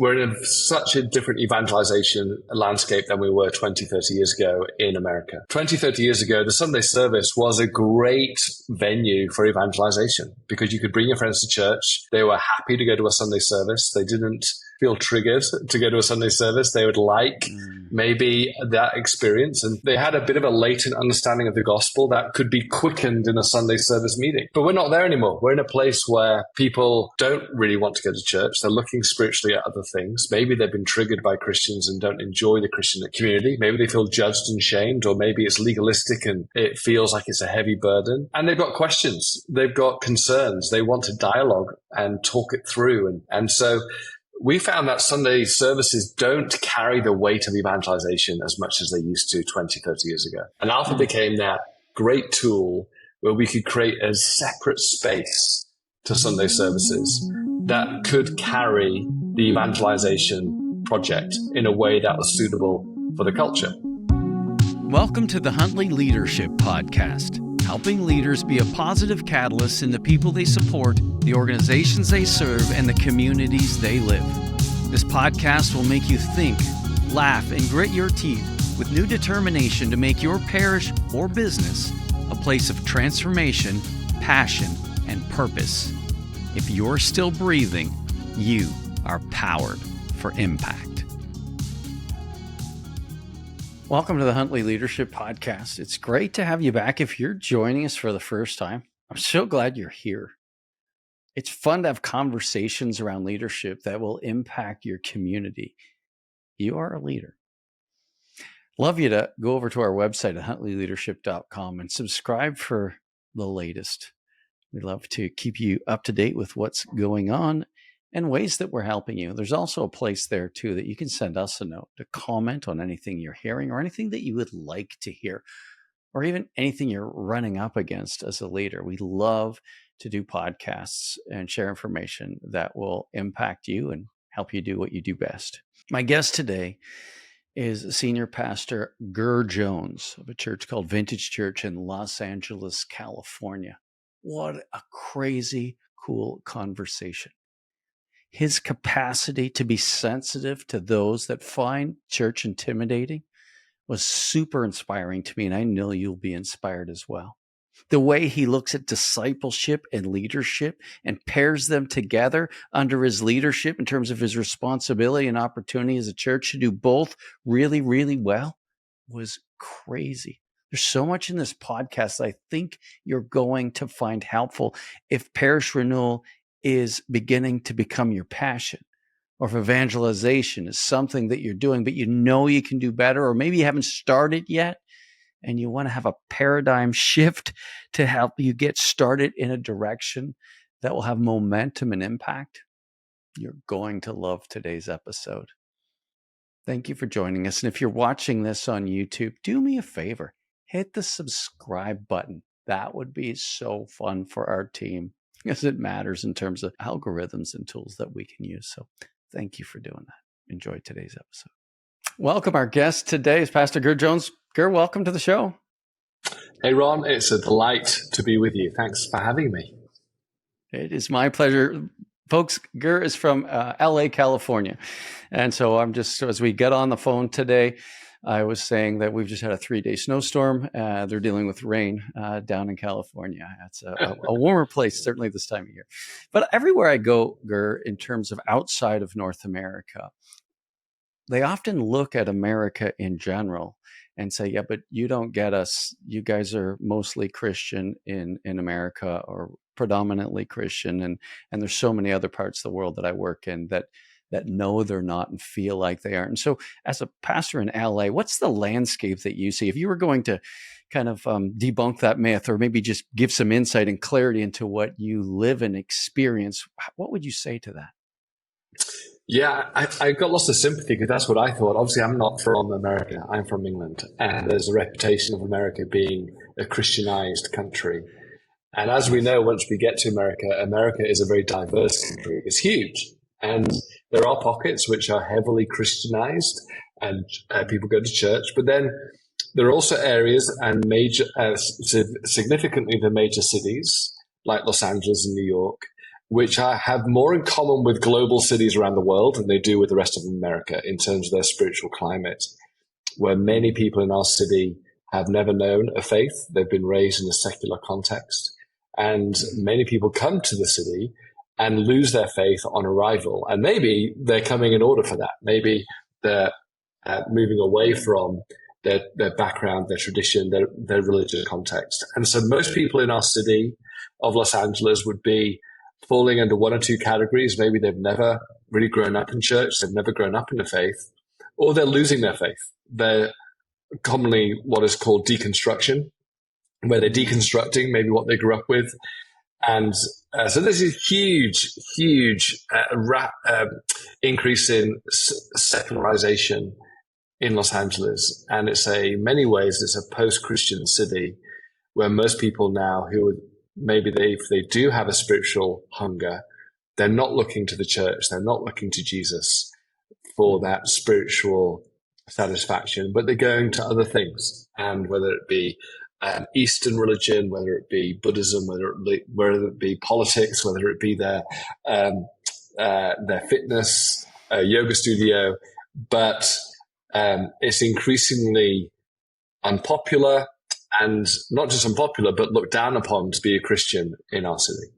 we're in such a different evangelization landscape than we were 20, 30 years ago in America. 20, 30 years ago, the Sunday service was a great venue for evangelization because you could bring your friends to church. They were happy to go to a Sunday service. They didn't feel triggered to go to a Sunday service. They would like maybe that experience. And they had a bit of a latent understanding of the gospel that could be quickened in a Sunday service meeting. But we're not there anymore. We're in a place where people don't really want to go to church. They're looking spiritually at other things. Maybe they've been triggered by Christians and don't enjoy the Christian community. Maybe they feel judged and shamed, or maybe it's legalistic and it feels like it's a heavy burden. And they've got questions. They've got concerns. They want to dialogue and talk it through. And so we found that Sunday services don't carry the weight of evangelization as much as they used to 20, 30 years ago. And Alpha became that great tool where we could create a separate space to Sunday services that could carry the evangelization project in a way that was suitable for the culture. Welcome to the Huntley Leadership Podcast, helping leaders be a positive catalyst in the people they support, the organizations they serve, and the communities they live. This podcast will make you think, laugh, and grit your teeth with new determination to make your parish or business a place of transformation, passion, and purpose. If you're still breathing, you are powered for impact. Welcome to the Huntley Leadership Podcast. It's great to have you back. If you're joining us for the first time, I'm so glad you're here. It's fun to have conversations around leadership that will impact your community. You are a leader. Love you to go over to our website at huntleyleadership.com and subscribe for the latest. We'd love to keep you up to date with what's going on and ways that we're helping you. There's also a place there too that you can send us a note to comment on anything you're hearing or anything that you would like to hear, or even anything you're running up against as a leader. We love to do podcasts and share information that will impact you and help you do what you do best. My guest today is Senior Pastor Ger Jones of a church called Vintage Church in Los Angeles, California. What a crazy cool conversation. His capacity to be sensitive to those that find church intimidating was super inspiring to me, and I know you'll be inspired as well. The way he looks at discipleship and leadership and pairs them together under his leadership in terms of his responsibility and opportunity as a church to do both really, really well was crazy. There's so much in this podcast I think you're going to find helpful if parish renewal is beginning to become your passion, or if evangelization is something that you're doing, but you know you can do better, or maybe you haven't started yet and you want to have a paradigm shift to help you get started in a direction that will have momentum and impact. You're going to love today's episode. Thank you for joining us. And if you're watching this on YouTube, do me a favor, hit the subscribe button. That would be so fun for our team, because it matters in terms of algorithms and tools that we can use. So thank you for doing that. Enjoy today's episode. Welcome. Our guest today is Pastor Ger Jones. Ger, welcome to the show. Hey, Ron, it's a delight to be with you. Thanks for having me. It is my pleasure. Folks, Ger is from LA, California. And so as we get on the phone today, I was saying that we've just had a 3-day snowstorm. They're dealing with rain down in California. It's a warmer place, certainly this time of year. But everywhere I go, Ger, in terms of outside of North America, they often look at America in general and say, yeah, but you don't get us. You guys are mostly Christian in America, or predominantly Christian. And there's so many other parts of the world that I work in that know they're not and feel like they aren't. And so as a pastor in LA, what's the landscape that you see? If you were going to kind of debunk that myth, or maybe just give some insight and clarity into what you live and experience, what would you say to that? Yeah, I got lots of sympathy because that's what I thought. Obviously, I'm not from America. I'm from England. And there's a reputation of America being a Christianized country. And as we know, once we get to America, America is a very diverse country. It's huge. And there are pockets which are heavily Christianized and people go to church. But then there are also areas and significantly the major cities like Los Angeles and New York, which have more in common with global cities around the world than they do with the rest of America in terms of their spiritual climate, where many people in our city have never known a faith. They've been raised in a secular context. And many people come to the city and lose their faith on arrival. And maybe they're coming in order for that. Maybe they're moving away from their background, their tradition, their religious context. And so most people in our city of Los Angeles would be falling under one or two categories. Maybe they've never really grown up in church. They've never grown up in the faith, or they're losing their faith. They're commonly what is called deconstruction, where they're deconstructing maybe what they grew up with. And so there's a huge increase in secularization in Los Angeles. And in many ways, it's a post-Christian city where most people now who maybe if they do have a spiritual hunger, they're not looking to the church. They're not looking to Jesus for that spiritual satisfaction, but they're going to other things. And whether it be Eastern religion, whether it be Buddhism, whether it be politics, whether it be their fitness, yoga studio, but it's increasingly unpopular, and not just unpopular, but looked down upon to be a Christian in our city.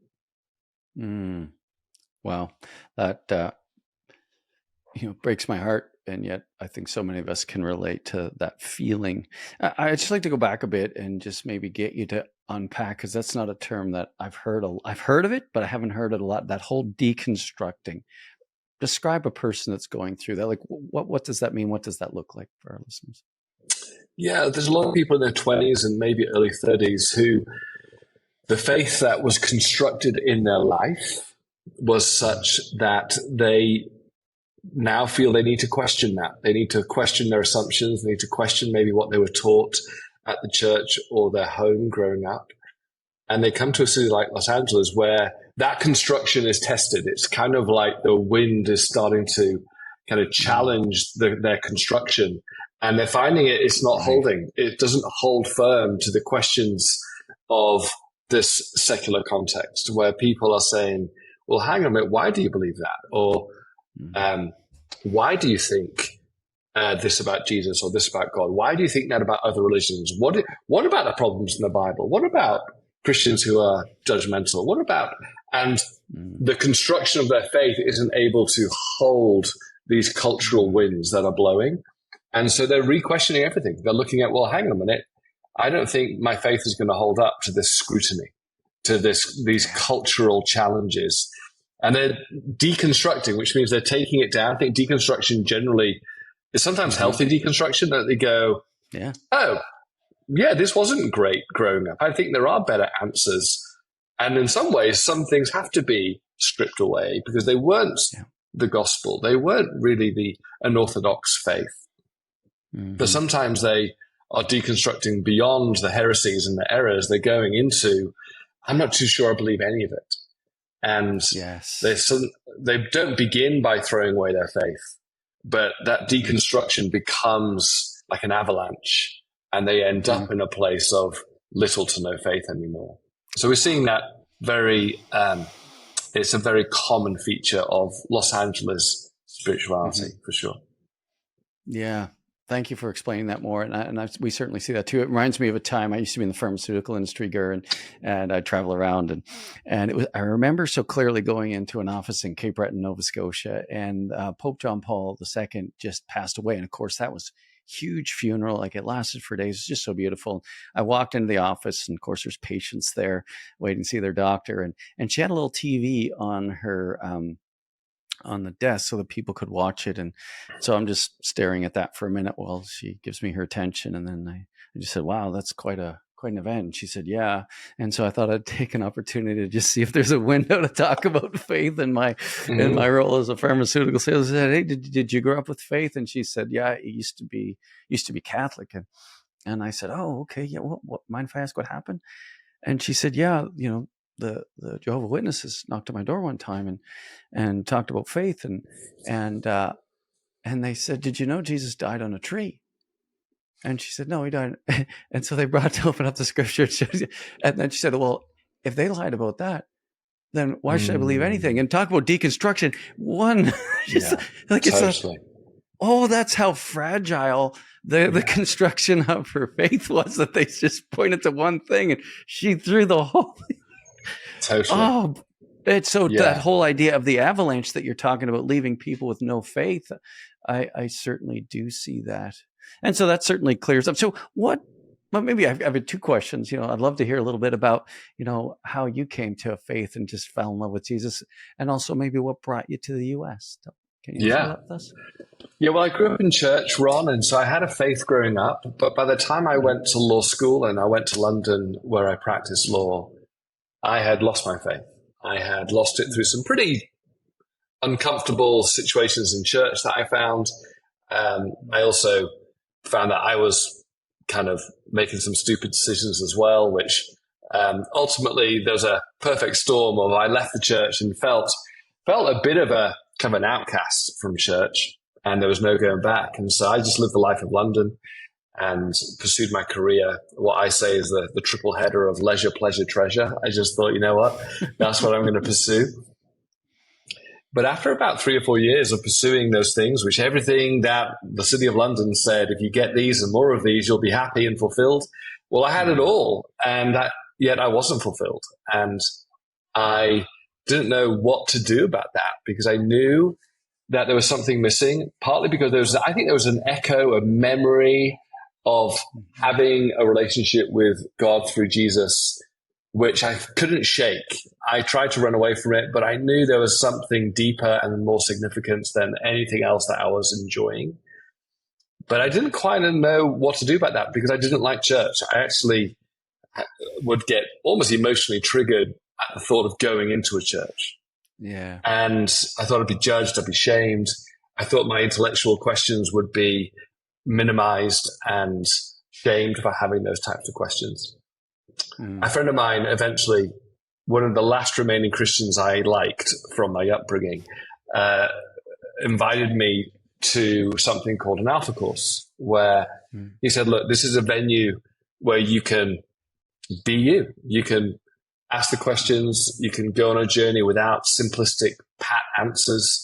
Wow, that breaks my heart. And yet I think so many of us can relate to that feeling. I'd just like to go back a bit and just maybe get you to unpack, because that's not a term that I've heard. I've heard of it, but I haven't heard it a lot. That whole deconstructing. Describe a person that's going through that. Like, what does that mean? What does that look like for our listeners? Yeah, there's a lot of people in their 20s and maybe early 30s who the faith that was constructed in their life was such that they now feel they need to question that. They need to question their assumptions. They need to question maybe what they were taught at the church or their home growing up. And they come to a city like Los Angeles where that construction is tested. It's kind of like the wind is starting to kind of challenge their construction. And they're finding it's not holding. It doesn't hold firm to the questions of this secular context where people are saying, well, hang on a minute, why do you believe that? Or why do you think this about Jesus or this about God? Why do you think that about other religions? What about the problems in the Bible? What about Christians who are judgmental? What about, and the construction of their faith isn't able to hold these cultural winds that are blowing. And so they're re-questioning everything. They're looking at, well, hang on a minute. I don't think my faith is going to hold up to this scrutiny, to these cultural challenges. And they're deconstructing, which means they're taking it down. I think deconstruction generally is sometimes healthy deconstruction, that they go, oh, yeah, this wasn't great growing up. I think there are better answers. And in some ways, some things have to be stripped away because they weren't the gospel. They weren't really an orthodox faith. But sometimes they are deconstructing beyond the heresies and the errors. They're going into, I'm not too sure I believe any of it. And they don't begin by throwing away their faith, but that deconstruction becomes like an avalanche, and they end up in a place of little to no faith anymore. So we're seeing that it's a very common feature of Los Angeles spirituality, for sure. Yeah. Thank you for explaining that more. And we certainly see that too. It reminds me of a time I used to be in the pharmaceutical industry, Ger, and I travel around. And I remember so clearly going into an office in Cape Breton, Nova Scotia, and Pope John Paul II just passed away. And of course, that was huge funeral. Like, it lasted for days. It was just so beautiful. I walked into the office, and of course, there's patients there waiting to see their doctor. And she had a little TV on her on the desk so that people could watch it. And so I'm just staring at that for a minute while she gives me her attention. And then I just said, wow, that's quite an event. And she said, yeah. And so I thought I'd take an opportunity to just see if there's a window to talk about faith in my role as a pharmaceutical salesman. I said, hey, did you grow up with faith? And she said, yeah, it used to be Catholic. And I said, oh, okay. Yeah. What, mind if I ask what happened? And she said, yeah, the Jehovah's Witnesses knocked on my door one time and talked about faith, and they said, did you know Jesus died on a tree? And she said, no, he died. And so they brought to open up the scripture. And then she said, well, if they lied about that, then why should I believe anything? And talk about deconstruction. One, just like totally. That's how fragile the construction of her faith was, that they just pointed to one thing and she threw the whole thing. Totally. It's that whole idea of the avalanche that you're talking about, leaving people with no faith. I certainly do see that. And so that certainly clears up. So maybe I've got two questions. I'd love to hear a little bit about, how you came to a faith and just fell in love with Jesus, and also maybe what brought you to the U.S. Can you share that with us? Yeah, well, I grew up in church, Ron, and so I had a faith growing up. But by the time I went to law school and I went to London where I practiced law, I had lost my faith. I had lost it through some pretty uncomfortable situations in church that I found. I also found that I was kind of making some stupid decisions as well, which ultimately there was a perfect storm of I left the church and felt a bit of a kind of an outcast from church, and there was no going back. And so I just lived the life of London and pursued my career. What I say is the triple header of leisure, pleasure, treasure. I just thought, you know what, that's what I'm going to pursue. But after about 3 or 4 years of pursuing those things, which everything that the City of London said, if you get these and more of these, you'll be happy and fulfilled. Well, I had it all, and yet I wasn't fulfilled. And I didn't know what to do about that, because I knew that there was something missing, partly because I think there was an echo, a memory of having a relationship with God through Jesus, which I couldn't shake. I tried to run away from it, but I knew there was something deeper and more significant than anything else that I was enjoying. But I didn't quite know what to do about that, because I didn't like church. I actually would get almost emotionally triggered at the thought of going into a church. Yeah. And I thought I'd be judged, I'd be shamed. I thought my intellectual questions would be minimized and shamed for having those types of questions. A friend of mine, eventually, one of the last remaining Christians I liked from my upbringing, invited me to something called an Alpha course, where he said, look, this is a venue where you can be you. You can ask the questions. You can go on a journey without simplistic, pat answers.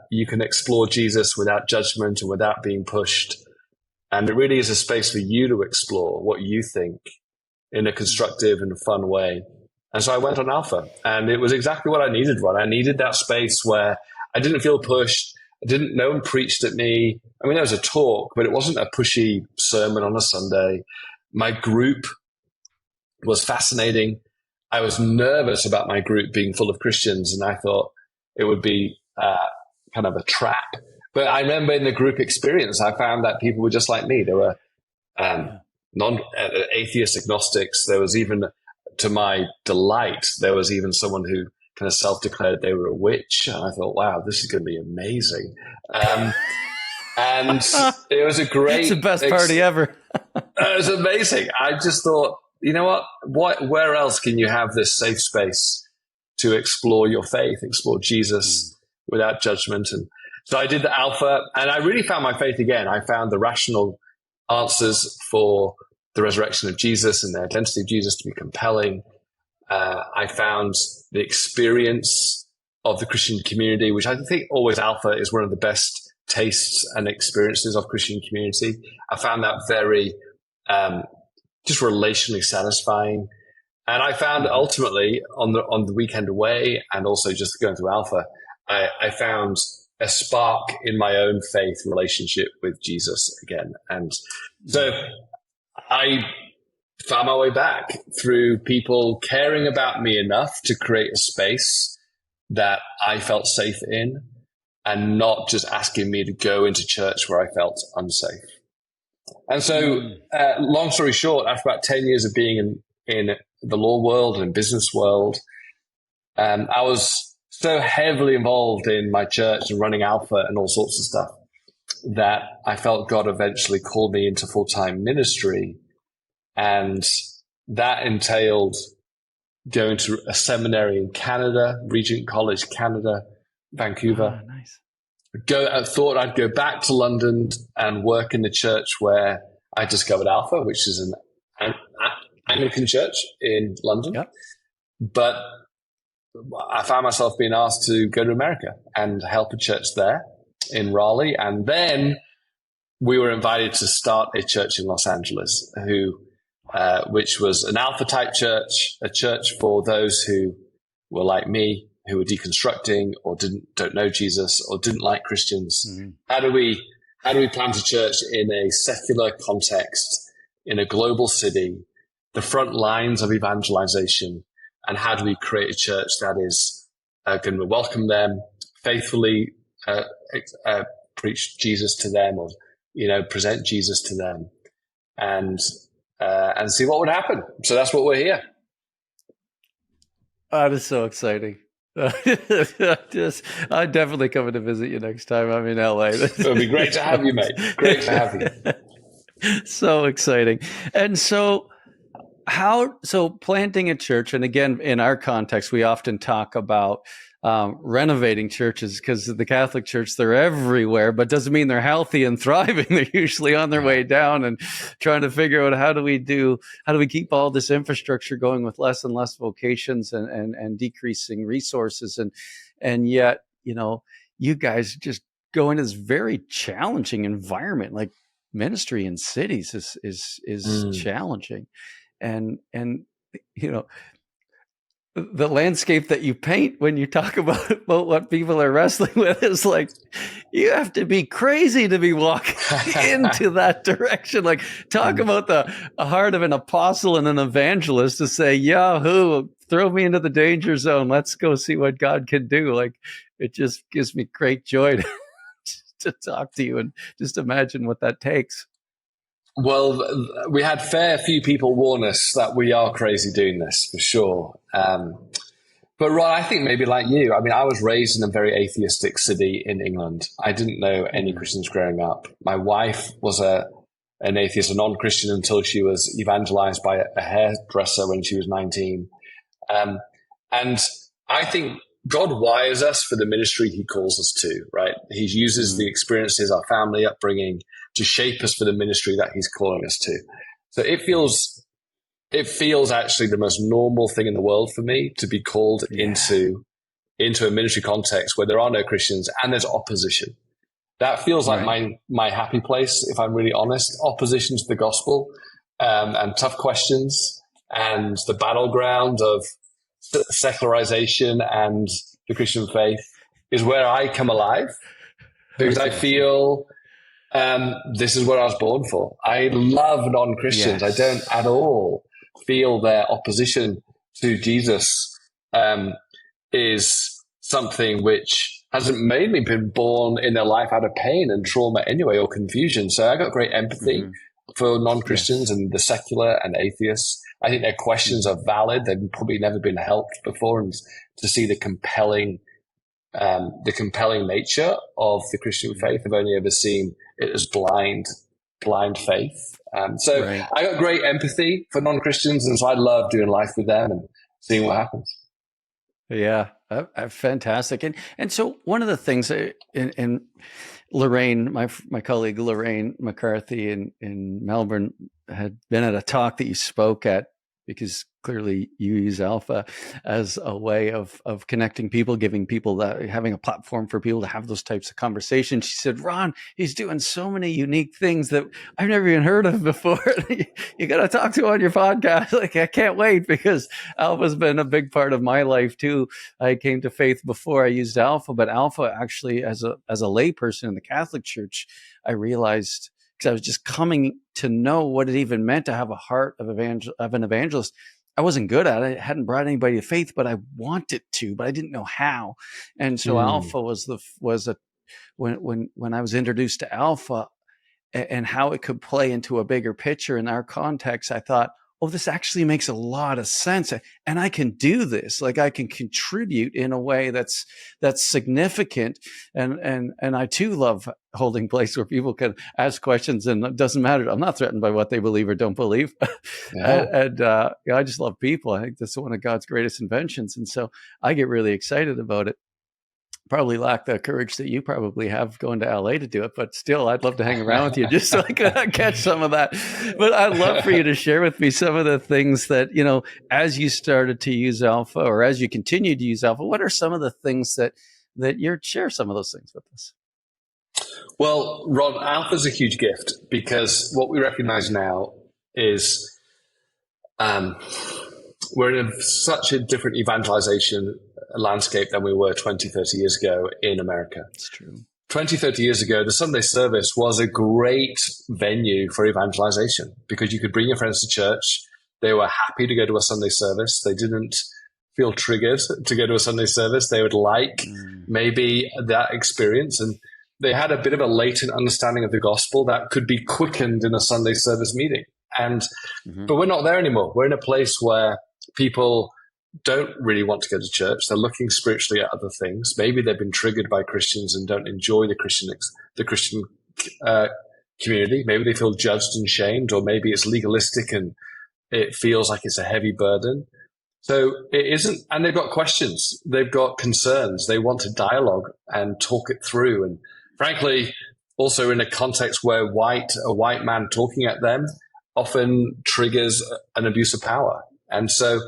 You can explore Jesus without judgment and without being pushed. And it really is a space for you to explore what you think in a constructive and fun way. And so I went on Alpha, and it was exactly what I needed, Ron. I needed that space where I didn't feel pushed. No one preached at me. I mean, there was a talk, but it wasn't a pushy sermon on a Sunday. My group was fascinating. I was nervous about my group being full of Christians, and I thought it would be kind of a trap. But I remember in the group experience, I found that people were just like me. There were atheist agnostics. There was even, to my delight, there was even someone who kind of self-declared they were a witch. And I thought, wow, this is going to be amazing. And it was a great... It's the best party ever. It was amazing. I just thought, you know what? Where else can you have this safe space to explore your faith, explore Jesus without judgment? And so I did the Alpha, and I really found my faith again. I found the rational answers for the resurrection of Jesus and the identity of Jesus to be compelling. I found the experience of the Christian community, which I think always Alpha is one of the best tastes and experiences of Christian community. I found that very just relationally satisfying. And I found ultimately on the weekend away, and also just going through Alpha, I found a spark in my own faith relationship with Jesus again. And so I found my way back through people caring about me enough to create a space that I felt safe in, and not just asking me to go into church where I felt unsafe. And so, long story short, after about 10 years of being in the law world and business world, I was so heavily involved in my church and running Alpha and all sorts of stuff that I felt God eventually called me into full-time ministry. And that entailed going to a seminary in Canada, Regent College, Canada, Vancouver. Oh, nice. I thought I'd go back to London and work in the church where I discovered Alpha, which is an Anglican church in London. Yep. But I found myself being asked to go to America and help a church there in Raleigh. And then we were invited to start a church in Los Angeles, which was an alpha type church, a church for those who were like me, who were deconstructing or don't know Jesus or didn't like Christians. Mm-hmm. How do we plant a church in a secular context, in a global city, the front lines of evangelization, and how do we create a church that is going to welcome them, faithfully preach Jesus to them, or present Jesus to them, and see what would happen. So that's what we're here. That is so exciting. I'm definitely coming to visit you next time I'm in LA. It'll be great to have you, mate. Great to have you. So exciting. And so planting a church, and again, in our context, we often talk about renovating churches, because the Catholic Church, they're everywhere, but doesn't mean they're healthy and thriving. They're usually on their way down and trying to figure out how do we keep all this infrastructure going with less and less vocations and decreasing resources. And yet, you guys just go into this very challenging environment. Like, ministry in cities is challenging. And the landscape that you paint when you talk about what people are wrestling with is like, you have to be crazy to be walking into that direction. Like, talk about the heart of an apostle and an evangelist to say, Yahoo, throw me into the danger zone. Let's go see what God can do. Like, it just gives me great joy to talk to you and just imagine what that takes. Well, we had fair few people warn us that we are crazy doing this, for sure. But Ron, I think maybe like you, I mean, I was raised in a very atheistic city in England. I didn't know any Christians growing up. My wife was an atheist, a non-Christian, until she was evangelized by a hairdresser when she was 19. And I think God wires us for the ministry he calls us to, right? He uses the experiences, our family upbringing, to shape us for the ministry that he's calling us to. So it feels actually the most normal thing in the world for me to be called into a ministry context where there are no Christians and there's opposition. That feels like my happy place, if I'm really honest. Opposition to the gospel, and tough questions, and the battleground of secularization and the Christian faith is where I come alive, because I feel this is what I was born for. I love non-Christians. Yes. I don't at all feel their opposition to Jesus is something which hasn't made me been born in their life out of pain and trauma anyway, or confusion. So I got great empathy for non-Christians and the secular and atheists. I think their questions are valid. They've probably never been helped before, and to see the compelling nature of the Christian faith, I've only ever seen it as blind faith. I got great empathy for non-Christians, and so I love doing life with them and seeing what happens. Yeah, fantastic. And so one of the things, in Lorraine, my colleague Lorraine McCarthy in Melbourne, had been at a talk that you spoke at, because clearly you use Alpha as a way of connecting people, giving people having a platform for people to have those types of conversations. She said, Ron, he's doing so many unique things that I've never even heard of before. You got to talk to him on your podcast. Like, I can't wait, because Alpha's been a big part of my life too. I came to faith before I used Alpha, but Alpha actually, as a layperson in the Catholic Church, I realized, because I was just coming to know what it even meant to have a heart of an evangelist. I wasn't good at it. I hadn't brought anybody to faith, but I wanted to, but I didn't know how. And so Alpha was when I was introduced to Alpha and how it could play into a bigger picture in our context, I thought, oh, this actually makes a lot of sense. And I can do this. Like, I can contribute in a way that's significant. And I too love holding place where people can ask questions, and it doesn't matter. I'm not threatened by what they believe or don't believe. Yeah. I just love people. I think that's one of God's greatest inventions. And so I get really excited about it. probably lack the courage that you probably have going to LA to do it, but still, I'd love to hang around with you just so I could catch some of that. But I'd love for you to share with me some of the things that, as you started to use Alpha or as you continue to use Alpha, what are some of the things that you're share some of those things with us? Well, Ron, Alpha is a huge gift because what we recognize now is we're in such a different evangelization landscape than we were 20, 30 years ago in America. It's true. 20, 30 years ago, the Sunday service was a great venue for evangelization because you could bring your friends to church. They were happy to go to a Sunday service. They didn't feel triggered to go to a Sunday service. They would like maybe that experience. And they had a bit of a latent understanding of the gospel that could be quickened in a Sunday service meeting. But we're not there anymore. We're in a place where people don't really want to go to church. They're looking spiritually at other things. Maybe they've been triggered by Christians and don't enjoy the Christian community. Maybe they feel judged and shamed, or maybe it's legalistic and it feels like it's a heavy burden. So it isn't, and they've got questions. They've got concerns. They want to dialogue and talk it through. And frankly, also in a context where a white man talking at them often triggers an abuse of power. And so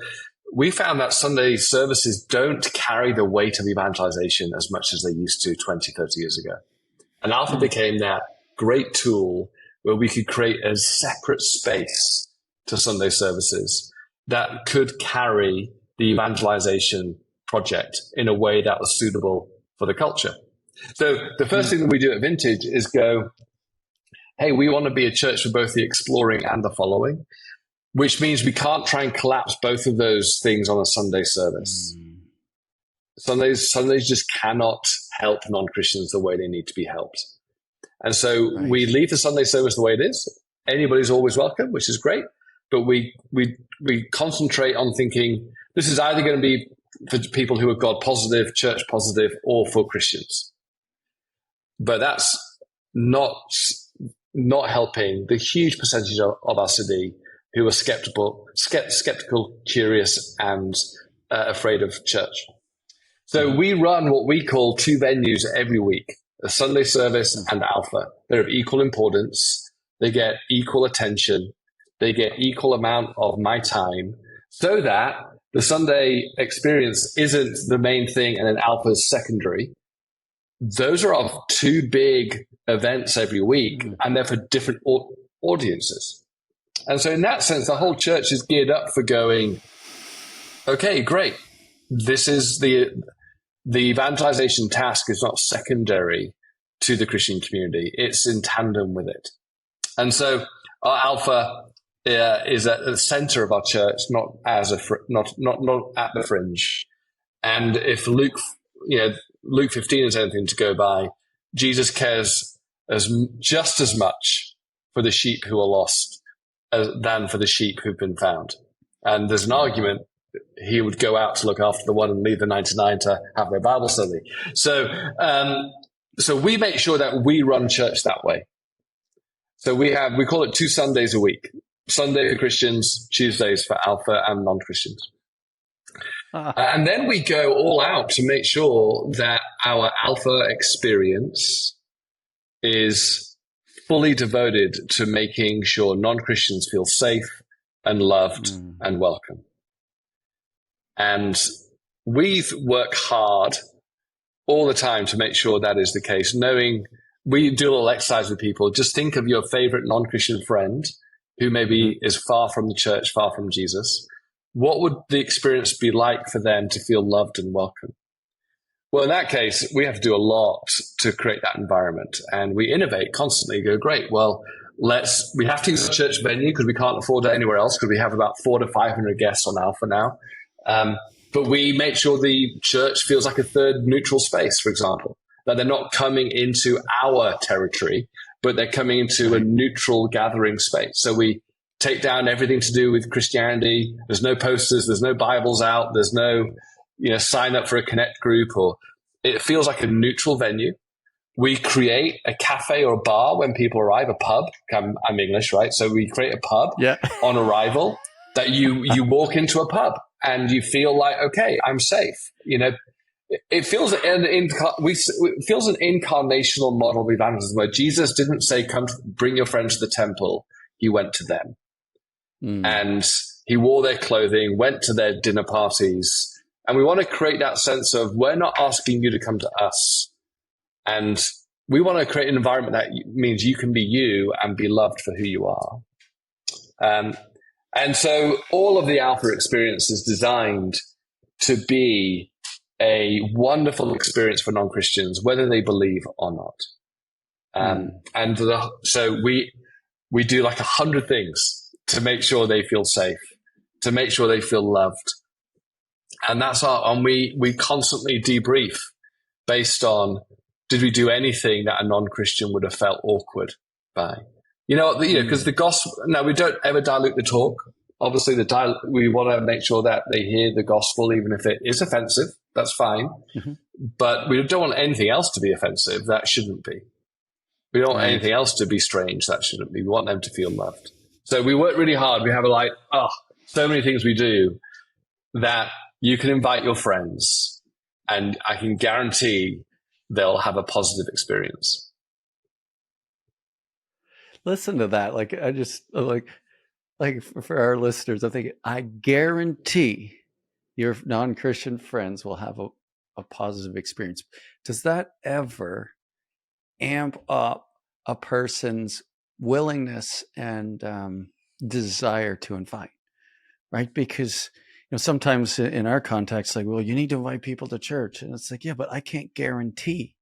we found that Sunday services don't carry the weight of evangelization as much as they used to 20, 30 years ago. And Alpha became that great tool where we could create a separate space to Sunday services that could carry the evangelization project in a way that was suitable for the culture. So the first thing that we do at Vintage is go, hey, we want to be a church for both the exploring and the following, which means we can't try and collapse both of those things on a Sunday service. Sundays just cannot help non-Christians the way they need to be helped. And so we leave the Sunday service the way it is. Anybody's always welcome, which is great. But we concentrate on thinking this is either going to be for people who are God positive, church positive, or for Christians. But that's not helping the huge percentage of our city who are skeptical, curious, and afraid of church. So we run what we call 2 venues every week, a Sunday service and Alpha. They're of equal importance. They get equal attention. They get equal amount of my time so that the Sunday experience isn't the main thing and then Alpha is secondary. Those are our 2 big events every week, and they're for different audiences. And so in that sense, the whole church is geared up for going, okay, great. This is the evangelization task is not secondary to the Christian community. It's in tandem with it. And so our Alpha is at the center of our church, not as not at the fringe. And if Luke 15 is anything to go by, Jesus cares just as much for the sheep who are lost than for the sheep who've been found. And there's an argument he would go out to look after the one and leave the 99 to have their Bible study. So we make sure that we run church that way. So we call it 2 Sundays a week. Sunday for Christians, Tuesdays for Alpha and non-Christians. And then we go all out to make sure that our Alpha experience is fully devoted to making sure non-Christians feel safe and loved and welcome. And we work hard all the time to make sure that is the case, knowing we do a little exercise with people. Just think of your favorite non-Christian friend who maybe is far from the church, far from Jesus. What would the experience be like for them to feel loved and welcome? Well, in that case, we have to do a lot to create that environment, and we innovate constantly. Go, great. Well, we have to use a church venue because we can't afford it anywhere else because we have about 400 to 500 guests on Alpha now. But we make sure the church feels like a third neutral space, for example, that they're not coming into our territory, but they're coming into a neutral gathering space. So we take down everything to do with Christianity. There's no posters. There's no Bibles out. There's no sign up for a connect group, or it feels like a neutral venue. We create a cafe or a bar when people arrive, a pub. I'm English, right? So we create a pub on arrival that you walk into a pub and you feel like, okay, I'm safe. It feels it feels an incarnational model of evangelism where Jesus didn't say, "Come, bring your friends to the temple." He went to them, and he wore their clothing, went to their dinner parties, and we want to create that sense of we're not asking you to come to us, and we want to create an environment that means you can be you and be loved for who you are. And so all of the Alpha experience is designed to be a wonderful experience for non-Christians, whether they believe or not. So we do like 100 things to make sure they feel safe, to make sure they feel loved. And we constantly debrief based on, did we do anything that a non-Christian would have felt awkward by? Because the gospel, now we don't ever dilute the talk. Obviously, we want to make sure that they hear the gospel, even if it is offensive. That's fine. Mm-hmm. But we don't want anything else to be offensive. That shouldn't be. We don't want anything else to be strange. That shouldn't be. We want them to feel loved. So we work really hard. We have so many things we do that you can invite your friends, and I can guarantee they'll have a positive experience. Listen to that. Like, I just like for our listeners, I think I guarantee your non-Christian friends will have a positive experience. Does that ever amp up a person's willingness and desire to invite? Right? Because sometimes in our context, like, well, you need to invite people to church, and it's like, yeah, but I can't guarantee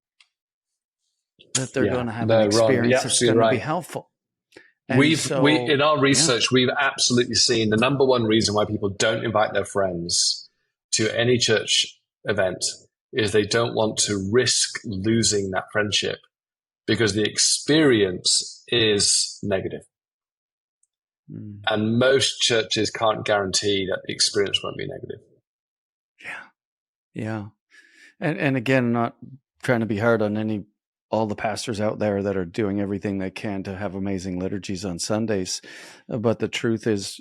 that they're going to have an experience that's going to be helpful. In our research, we've absolutely seen the number one reason why people don't invite their friends to any church event is they don't want to risk losing that friendship because the experience is negative. And most churches can't guarantee that the experience won't be negative. Yeah. And again, not trying to be hard on all the pastors out there that are doing everything they can to have amazing liturgies on Sundays. But the truth is,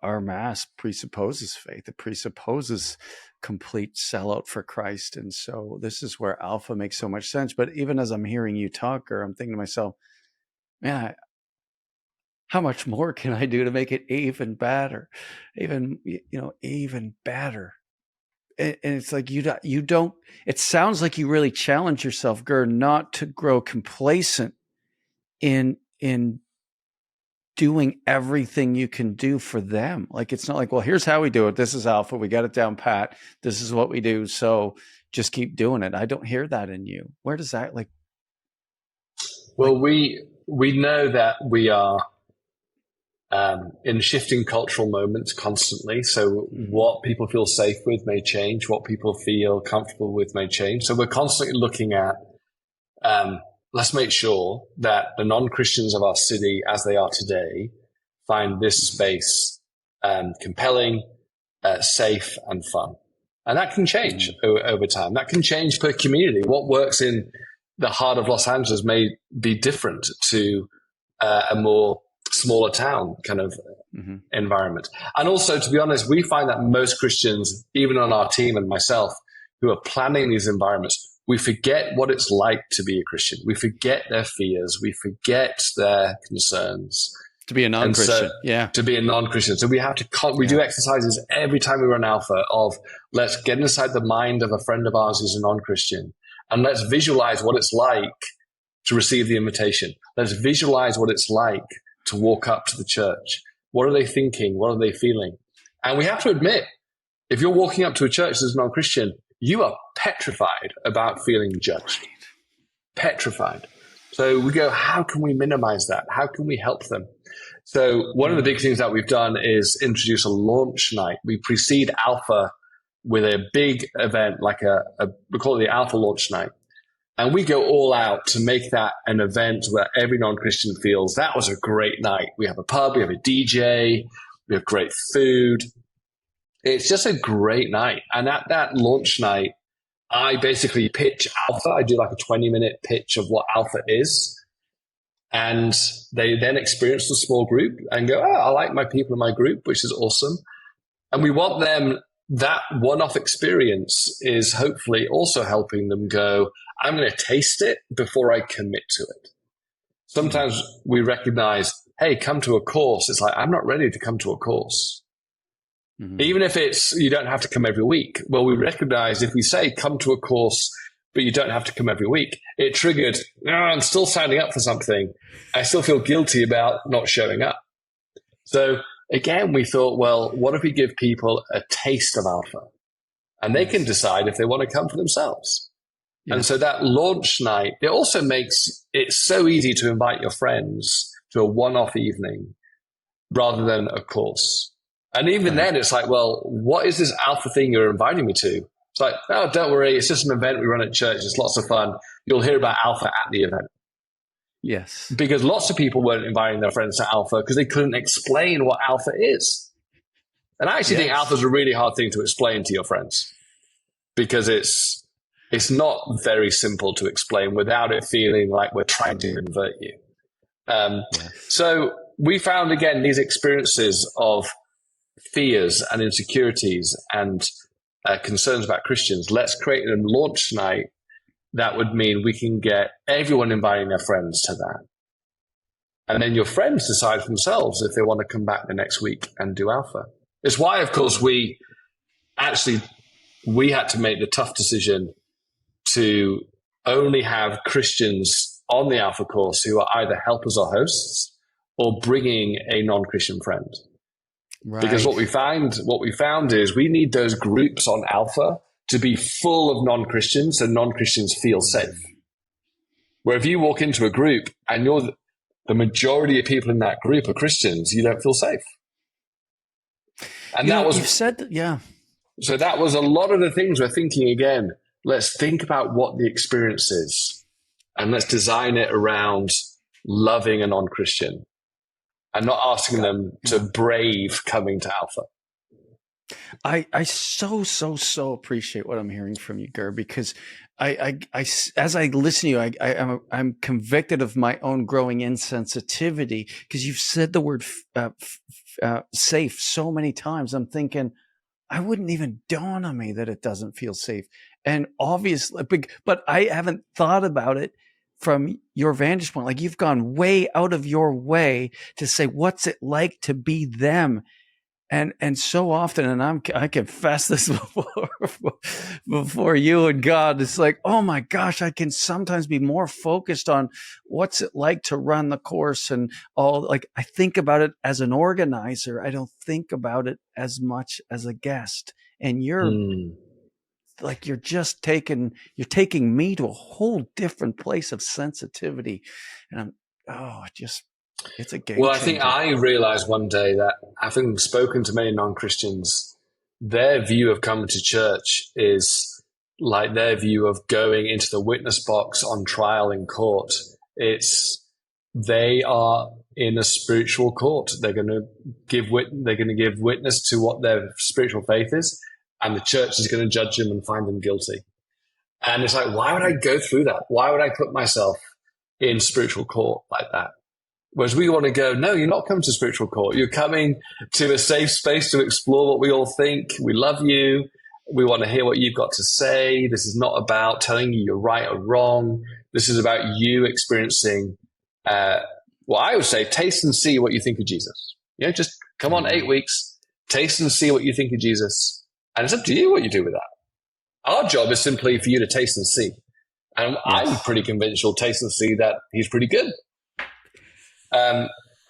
our Mass presupposes faith. It presupposes complete sellout for Christ. And so this is where Alpha makes so much sense. But even as I'm hearing you talk, or I'm thinking to myself, man, how much more can I do to make it even better? Even better. And it's like you don't. It sounds like you really challenge yourself, Ger, not to grow complacent in doing everything you can do for them. Like, it's not like, well, here's how we do it. This is Alpha. We got it down pat. This is what we do. So just keep doing it. I don't hear that in you. Where does that like? Well, we know that we are in shifting cultural moments constantly. So what people feel safe with may change. What people feel comfortable with may change. So we're constantly looking at, let's make sure that the non-Christians of our city, as they are today, find this space compelling, safe, and fun. And that can change over time. That can change per community. What works in the heart of Los Angeles may be different to a more smaller town kind of environment. And also, to be honest, we find that most Christians, even on our team and myself, who are planning these environments, we forget what it's like to be a Christian. We forget their fears. We forget their concerns. To be a non-Christian, To be a non-Christian. So we have to, we do exercises every time we run Alpha of let's get inside the mind of a friend of ours who's a non-Christian and let's visualize what it's like to receive the invitation. Let's visualize what it's like to walk up to the church. What are they thinking? What are they feeling? And we have to admit, if you're walking up to a church as a non-Christian, you are petrified about feeling judged. Petrified. So we go, how can we minimize that? How can we help them? So one of the big things that we've done is introduce a launch night. We precede Alpha with a big event, like we call it the Alpha launch night. And we go all out to make that an event where every non-Christian feels that was a great night. We have a pub, we have a DJ, we have great food. It's just a great night. And at that launch night, I basically pitch Alpha. I do like a 20-minute pitch of what Alpha is. And they then experience the small group and go, oh, I like my people in my group, which is awesome. And we want them that one-off experience is hopefully also helping them go, I'm going to taste it before I commit to it. Sometimes we recognize, hey, come to a course. It's like, I'm not ready to come to a course. Mm-hmm. Even if it's, you don't have to come every week. Well, we recognize if we say come to a course, but you don't have to come every week, it triggered, I'm still signing up for something. I still feel guilty about not showing up. So again, we thought, well, what if we give people a taste of Alpha? And they can decide if they want to come for themselves. Yes. And so that launch night, it also makes it so easy to invite your friends to a one-off evening rather than a course. And even then, it's like, well, what is this Alpha thing you're inviting me to? It's like, oh, don't worry. It's just an event we run at church. It's lots of fun. You'll hear about Alpha at the event. Yes. Because lots of people weren't inviting their friends to Alpha because they couldn't explain what Alpha is. And I actually think Alpha is a really hard thing to explain to your friends because it's not very simple to explain without it feeling like we're trying to convert you. So we found, again, these experiences of fears and insecurities and concerns about Christians. Let's create a launch night that would mean we can get everyone inviting their friends to that. And then your friends decide for themselves if they want to come back the next week and do Alpha. It's why, of course, we had to make the tough decision to only have Christians on the Alpha course who are either helpers or hosts or bringing a non-Christian friend. Right. Because what we found is we need those groups on Alpha to be full of non-Christians so non-Christians feel safe. Where if you walk into a group and the majority of people in that group are Christians, you don't feel safe. And you've said, yeah. So that was a lot of the things we're thinking again. Let's think about what the experience is and let's design it around loving a non-Christian and not asking them to brave coming to Alpha. I so appreciate what I'm hearing from you, Ger, because I as I listen to you, I'm convicted of my own growing insensitivity because you've said the word safe so many times. I'm thinking, I wouldn't even dawn on me that it doesn't feel safe. And obviously, but I haven't thought about it from your vantage point. Like you've gone way out of your way to say, what's it like to be them? And so often, and I confess this before you and God, it's like, oh my gosh, I can sometimes be more focused on what's it like to run the course and all. Like I think about it as an organizer. I don't think about it as much as a guest. And you're like, you're taking me to a whole different place of sensitivity. And it's a game changer. Well, I think I realized one day that having spoken to many non-Christians, their view of coming to church is like their view of going into the witness box on trial in court. They are in a spiritual court. They're going to give witness to what their spiritual faith is, and the church is going to judge them and find them guilty. And it's like, why would I go through that? Why would I put myself in spiritual court like that? Whereas we want to go, no, you're not coming to spiritual court. You're coming to a safe space to explore what we all think. We love you. We want to hear what you've got to say. This is not about telling you you're right or wrong. This is about you experiencing, well, I would say, taste and see what you think of Jesus. Just come on 8 weeks, taste and see what you think of Jesus. And it's up to you what you do with that. Our job is simply for you to taste and see. And I'm pretty convinced you'll taste and see that he's pretty good.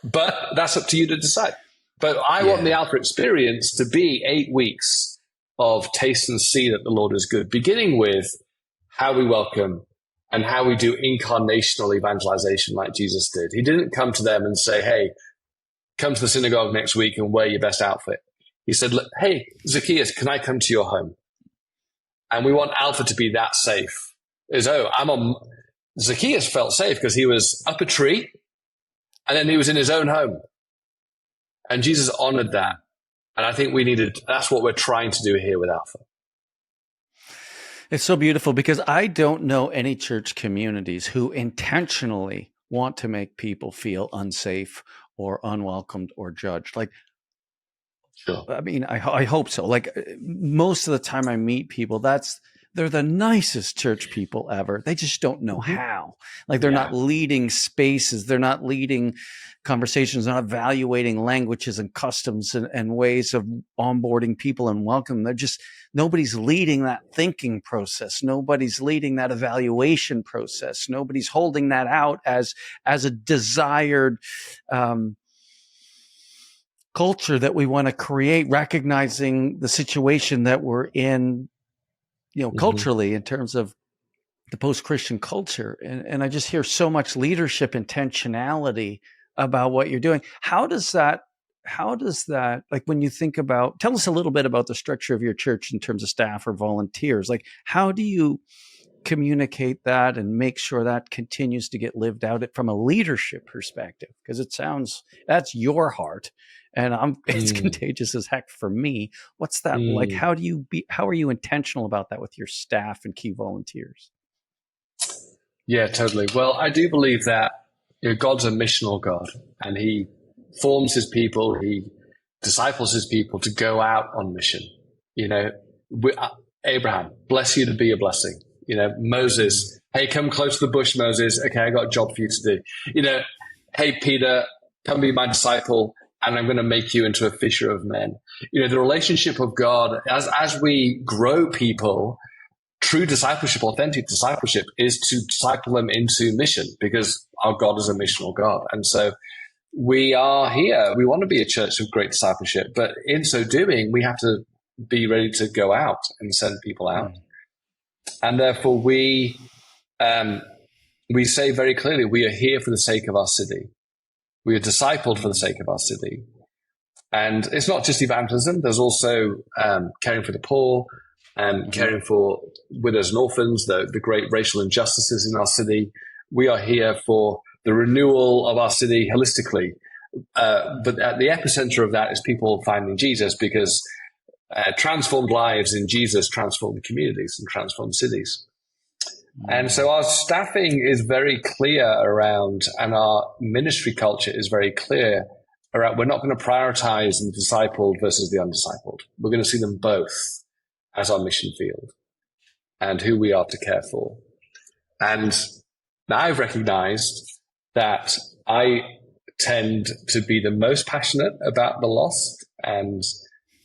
But that's up to you to decide. But I want the Alpha experience to be 8 weeks of taste and see that the Lord is good, beginning with how we welcome and how we do incarnational evangelization like Jesus did. He didn't come to them and say, hey, come to the synagogue next week and wear your best outfit. He said, hey, Zacchaeus, can I come to your home? And we want Alpha to be that safe. Zacchaeus felt safe because he was up a tree. And then he was in his own home. And Jesus honored that. And I think that's what we're trying to do here with Alpha. It's so beautiful because I don't know any church communities who intentionally want to make people feel unsafe or unwelcomed or judged. Like Sure. I mean, I hope so. Like most of the time I meet people, they're the nicest church people ever. They just don't know how. Like they're not leading spaces. They're not leading conversations, not evaluating languages and customs and ways of onboarding people and welcome. Nobody's leading that thinking process. Nobody's leading that evaluation process. Nobody's holding that out as a desired, culture that we want to create, recognizing the situation that we're in, culturally in terms of the post-Christian culture. And I just hear so much leadership intentionality about what you're doing. How does that, like when you think about, tell us a little bit about the structure of your church in terms of staff or volunteers. Like, how do you communicate that and make sure that continues to get lived out from a leadership perspective? Because it sounds, that's your heart, and it's contagious as heck for me. What's that like? How are you intentional about that with your staff and key volunteers? Yeah, totally. Well, I do believe that God's a missional God, and he forms his people, he disciples his people to go out on mission. Abraham, bless you to be a blessing. Moses, hey, come close to the bush, Moses. Okay, I got a job for you to do. Hey, Peter, come be my disciple, and I'm going to make you into a fisher of men. The relationship of God, as we grow people, true discipleship, authentic discipleship, is to disciple them into mission, because our God is a missional God. And so we are here. We want to be a church of great discipleship, but in so doing, we have to be ready to go out and send people out. And therefore, we say very clearly, we are here for the sake of our city. We are discipled for the sake of our city. And it's not just evangelism. There's also caring for the poor, caring for widows and orphans, the great racial injustices in our city. We are here for the renewal of our city holistically. But at the epicenter of that is people finding Jesus, because transformed lives in Jesus transform communities and transform cities. And so our staffing is very clear around, and our ministry culture is very clear around, we're not going to prioritize the discipled versus the undiscipled. We're going to see them both as our mission field and who we are to care for. And now I've recognized that I tend to be the most passionate about the lost, and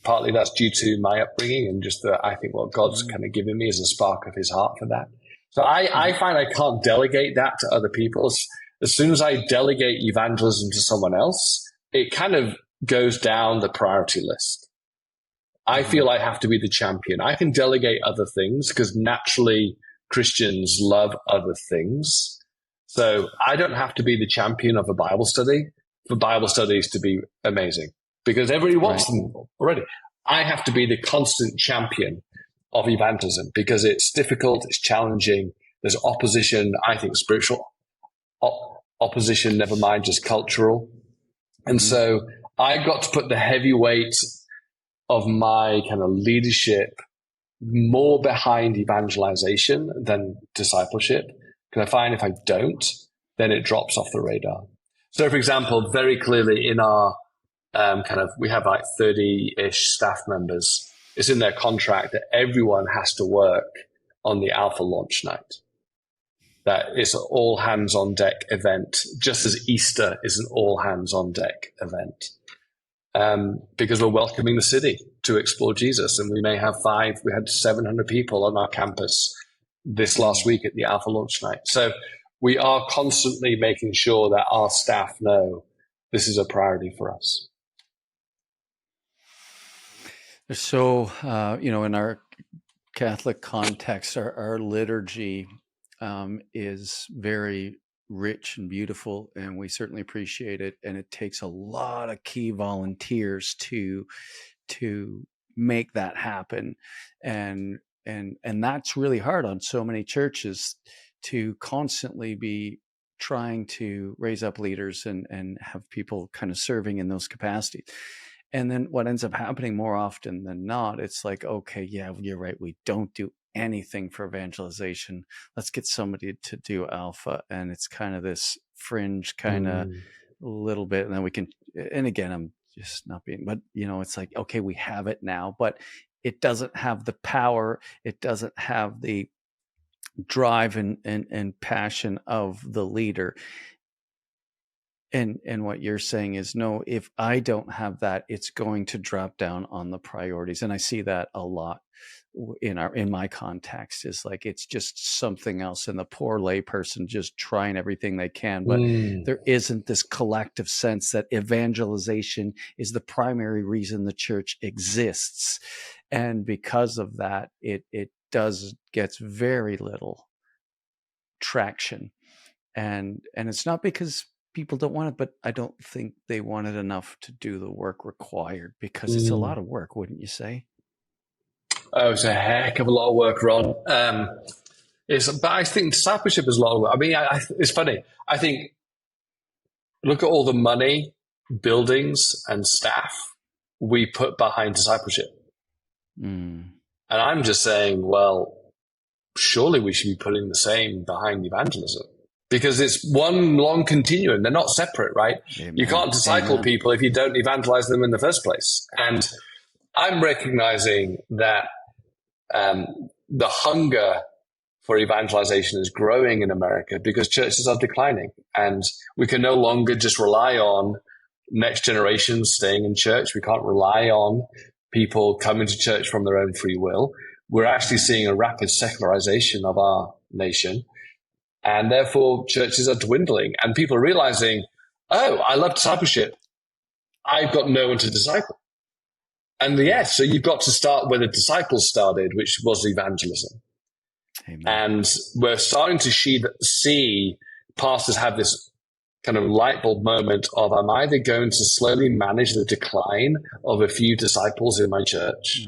partly that's due to my upbringing and just I think what God's kind of given me is a spark of his heart for that. So I find I can't delegate that to other people. As soon as I delegate evangelism to someone else, it kind of goes down the priority list. I feel I have to be the champion. I can delegate other things because naturally Christians love other things. So I don't have to be the champion of a Bible study for Bible studies to be amazing, because everybody wants them already. I have to be the constant champion of evangelism because it's difficult, it's challenging, there's opposition, I think spiritual opposition, never mind just cultural. And so I got to put the heavy weight of my kind of leadership more behind evangelization than discipleship, because I find if I don't, then it drops off the radar. So for example, very clearly in our we have like 30-ish staff members. It's in their contract that everyone has to work on the Alpha launch night. That it's an all hands on deck event, just as Easter is an all hands on deck event. Because we're welcoming the city to explore Jesus. And we may have we had 700 people on our campus this last week at the Alpha launch night. So we are constantly making sure that our staff know this is a priority for us. So, in our Catholic context, our liturgy is very rich and beautiful, and we certainly appreciate it. And it takes a lot of key volunteers to make that happen, and that's really hard on so many churches to constantly be trying to raise up leaders and have people kind of serving in those capacities. And then what ends up happening more often than not, it's like, okay, yeah, you're right. We don't do anything for evangelization. Let's get somebody to do Alpha. And it's kind of this fringe kind of little bit. And then we can, and again, I'm just not being, but it's like, okay, we have it now, but it doesn't have the power. It doesn't have the drive and passion of the leader. And what you're saying is, no, if I don't have that, it's going to drop down on the priorities. And I see that a lot in my context, is like, it's just something else, and the poor layperson just trying everything they can, but there isn't this collective sense that evangelization is the primary reason the church exists. And because of that, it gets very little traction. And it's not because people don't want it, but I don't think they want it enough to do the work required, because it's a lot of work, wouldn't you say? Oh, it's a heck of a lot of work, Ron. But I think discipleship is a lot of work. I mean, it's funny. I think, look at all the money, buildings, and staff we put behind discipleship. And I'm just saying, well, surely we should be putting the same behind evangelism, because it's one long continuum. They're not separate, right? Amen. You can't disciple people if you don't evangelize them in the first place. And I'm recognizing that the hunger for evangelization is growing in America because churches are declining, and we can no longer just rely on next generation staying in church. We can't rely on people coming to church from their own free will. We're actually seeing a rapid secularization of our nation, and therefore churches are dwindling, and people are realizing, oh, I love discipleship. I've got no one to disciple. And so you've got to start where the disciples started, which was evangelism. Amen. And we're starting to see pastors have this kind of light bulb moment of, I'm either going to slowly manage the decline of a few disciples in my church,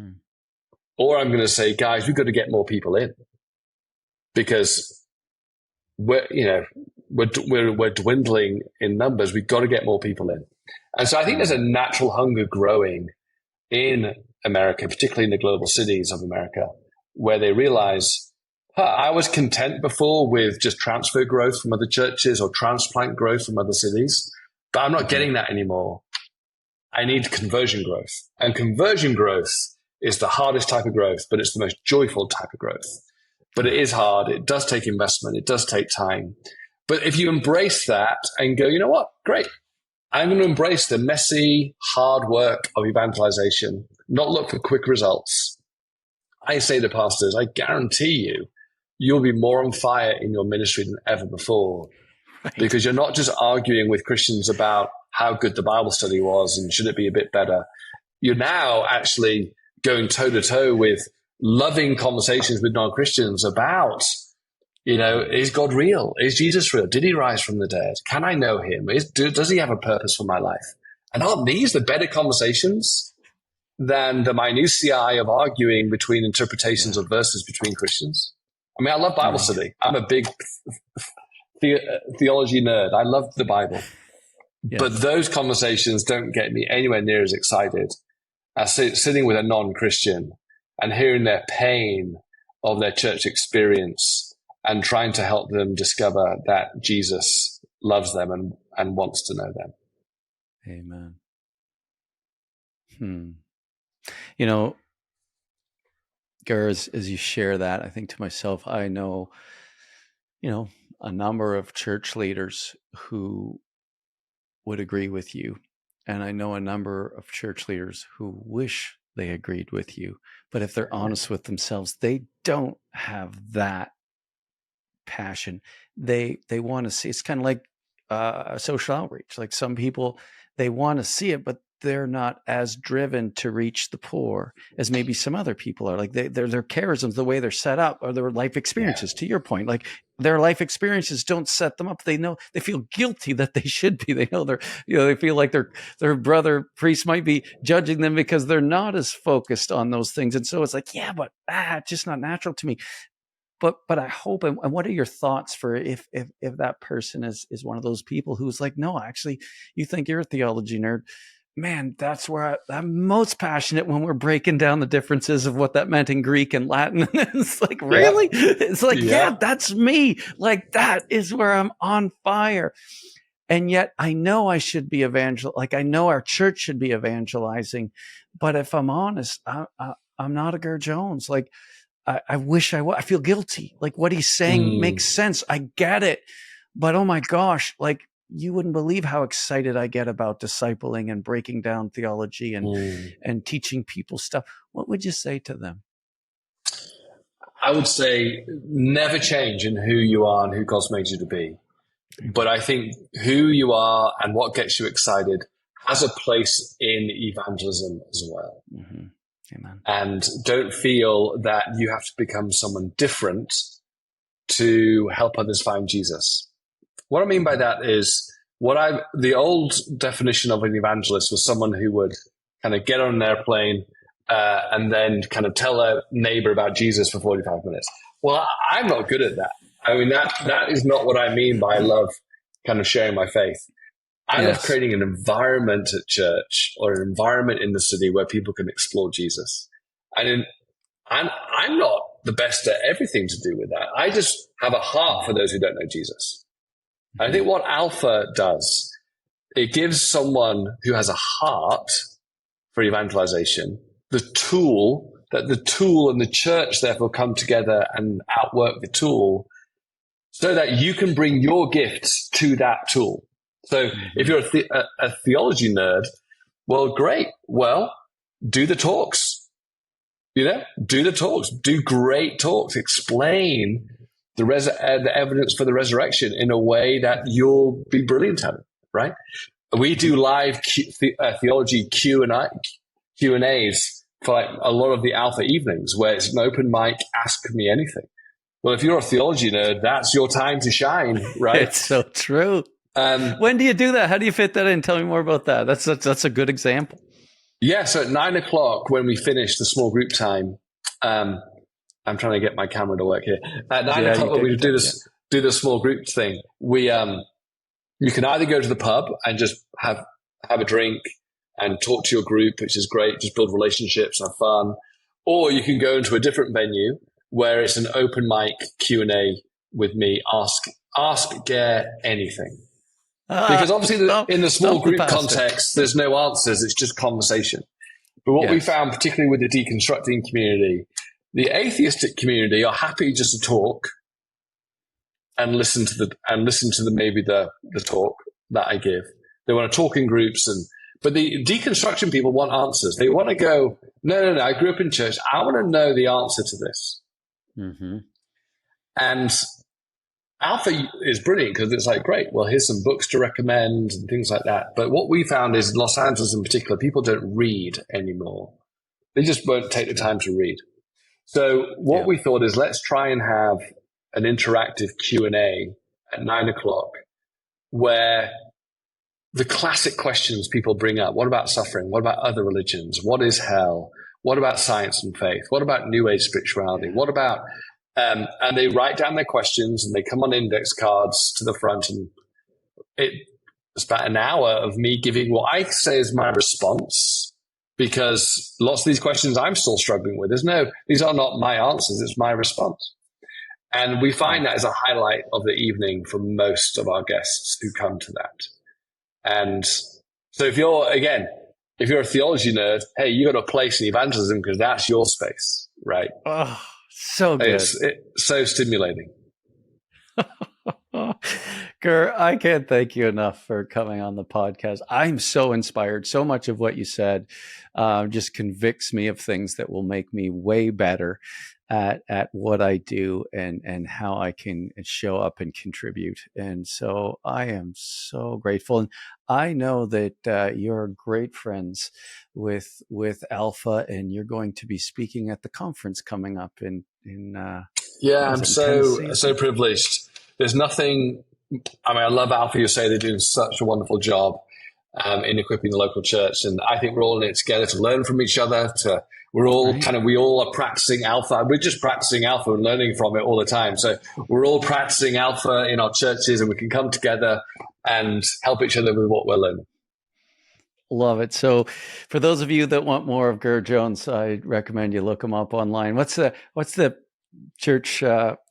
or I'm going to say, guys, we've got to get more people in, because we're dwindling in numbers. We've got to get more people in. And so I think there's a natural hunger growing in America, particularly in the global cities of America, where they realize, I was content before with just transfer growth from other churches or transplant growth from other cities, but I'm not getting that anymore. I need conversion growth. And conversion growth is the hardest type of growth, but it's the most joyful type of growth. But it is hard. It does take investment. It does take time. But if you embrace that and go, you know what? Great. I'm going to embrace the messy, hard work of evangelization, not look for quick results. I say to pastors, I guarantee you'll be more on fire in your ministry than ever before, because you're not just arguing with Christians about how good the Bible study was and should it be a bit better. You're now actually going toe-to-toe with loving conversations with non-Christians about, is God real? Is Jesus real? Did he rise from the dead? Can I know him? Does he have a purpose for my life? And aren't these the better conversations than the minutiae of arguing between interpretations of verses between Christians? I mean, I love Bible study. I'm a big theology nerd. I love the Bible. Yes. But those conversations don't get me anywhere near as excited as sitting with a non-Christian and hearing their pain of their church experience and trying to help them discover that Jesus loves them and wants to know them. Amen. Ger, as you share that, I think to myself, I know, a number of church leaders who would agree with you. And I know a number of church leaders who wish they agreed with you. But if they're honest with themselves, they don't have that passion. They want to see, it's kind of like social outreach. Like some people, they want to see it, but they're not as driven to reach the poor as maybe some other people are. Like their charisms, the way they're set up, or their life experiences. To your point, like their life experiences don't set them up. They know, they feel guilty that they should be. They know they feel like their brother priest might be judging them because they're not as focused on those things. And so it's like, but it's just not natural to me. But I hope, and what are your thoughts for if that person is one of those people who's like, no, actually, you think you're a theology nerd. Man, that's where I'm most passionate when we're breaking down the differences of what that meant in Greek and Latin. It's like, really? It's like, that's me. Like, that is where I'm on fire. And yet I know I should be like I know our church should be evangelizing. But if I'm honest, I'm not a Ger Jones. Like I wish I feel guilty. Like what he's saying makes sense. I get it. But oh my gosh, like you wouldn't believe how excited I get about discipling and breaking down theology and teaching people stuff. What would you say to them? I would say never change in who you are and who God's made you to be. But I think who you are and what gets you excited has a place in evangelism as well. Mm-hmm. Amen. And don't feel that you have to become someone different to help others find Jesus. What I mean by that is the old definition of an evangelist was someone who would kind of get on an airplane and then kind of tell a neighbor about Jesus for 45 minutes. Well, I'm not good at that. I mean, that is not what I mean by I love kind of sharing my faith. I love creating an environment at church or an environment in the city where people can explore Jesus. And I'm not the best at everything to do with that. I just have a heart for those who don't know Jesus. I think what Alpha does, it gives someone who has a heart for evangelization the tool and the church therefore come together and outwork the tool so that you can bring your gifts to that tool. So if you're a theology nerd, well, great. Well, do the talks, do the talks, do great talks, explain the evidence for the resurrection in a way that you'll be brilliant at it, right? We do live theology Q&As for like a lot of the Alpha evenings where it's an open mic, ask me anything. Well, if you're a theology nerd, that's your time to shine, right? It's so true. When do you do that? How do you fit that in? Tell me more about that. That's a good example. Yeah, so at 9:00 when we finish the small group time, I'm trying to get my camera to work here. At 9:00 when we do the small group thing, you can either go to the pub and just have a drink and talk to your group, which is great, just build relationships, have fun, or you can go into a different venue where it's an open mic Q&A with me. Ask Ger anything. Because obviously in the small group context, there's no answers. It's just conversation. But what we found, particularly with the deconstructing community, the atheistic community are happy just to talk and listen to the talk that I give. They want to talk in groups, but the deconstruction people want answers. They want to go, no, I grew up in church. I want to know the answer to this. Mm-hmm. And Alpha is brilliant because it's like, great, well, here's some books to recommend and things like that. But what we found is in Los Angeles in particular, people don't read anymore. They just won't take the time to read. So what we thought is let's try and have an interactive Q&A at 9:00 where the classic questions people bring up, what about suffering? What about other religions? What is hell? What about science and faith? What about New Age spirituality? What about... and they write down their questions and they come on index cards to the front, and it's about an hour of me giving what I say is my response, because lots of these questions I'm still struggling with. These are not my answers, it's my response. And we find that as a highlight of the evening for most of our guests who come to that. And so if you're a theology nerd, hey, you got a place in evangelism because that's your space, right? Oh. So good. It's so stimulating. Ger, I can't thank you enough for coming on the podcast. I'm so inspired. So much of what you said just convicts me of things that will make me way better at what I do and how I can show up and contribute. And so I am so grateful. And I know that you're great friends with Alpha, and you're going to be speaking at the conference coming up in I'm so privileged. There's nothing. I mean, I love Alpha. You say they're doing such a wonderful job in equipping the local church, and I think we're all in it together to learn from each other. We all are practicing Alpha. We're just practicing Alpha and learning from it all the time. So we're all practicing Alpha in our churches, and we can come together and help each other with what we're learning. Love it. So for those of you that want more of Ger Jones, I recommend you look him up online. What's the church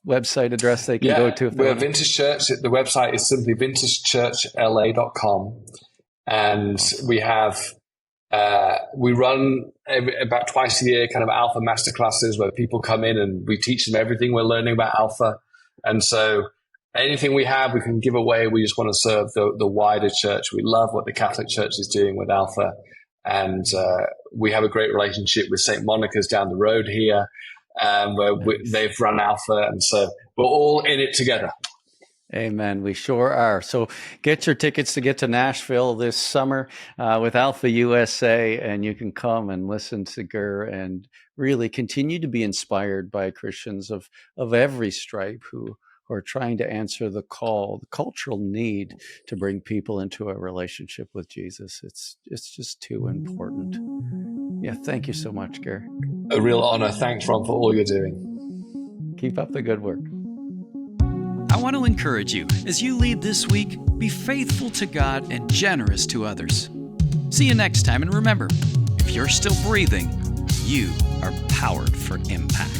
website address they can go to? If we're Vintage Church. The website is simply vintagechurchla.com. And we have, we run about twice a year kind of alpha masterclasses where people come in and we teach them everything we're learning about alpha. And so anything we have, we can give away. We just want to serve the wider church. We love what the Catholic Church is doing with alpha. And we have a great relationship with St. Monica's down the road here, where they've run alpha. And so we're all in it together. Amen. We sure are. So get your tickets to get to Nashville this summer with Alpha USA, and you can come and listen to Ger and really continue to be inspired by Christians of every stripe who are trying to answer the call, the cultural need to bring people into a relationship with Jesus. It's just too important. Yeah, thank you so much, Ger. A real honor. Thanks, Ron, for all you're doing. Keep up the good work. I want to encourage you, as you lead this week, be faithful to God and generous to others. See you next time, and remember, if you're still breathing, you are powered for impact.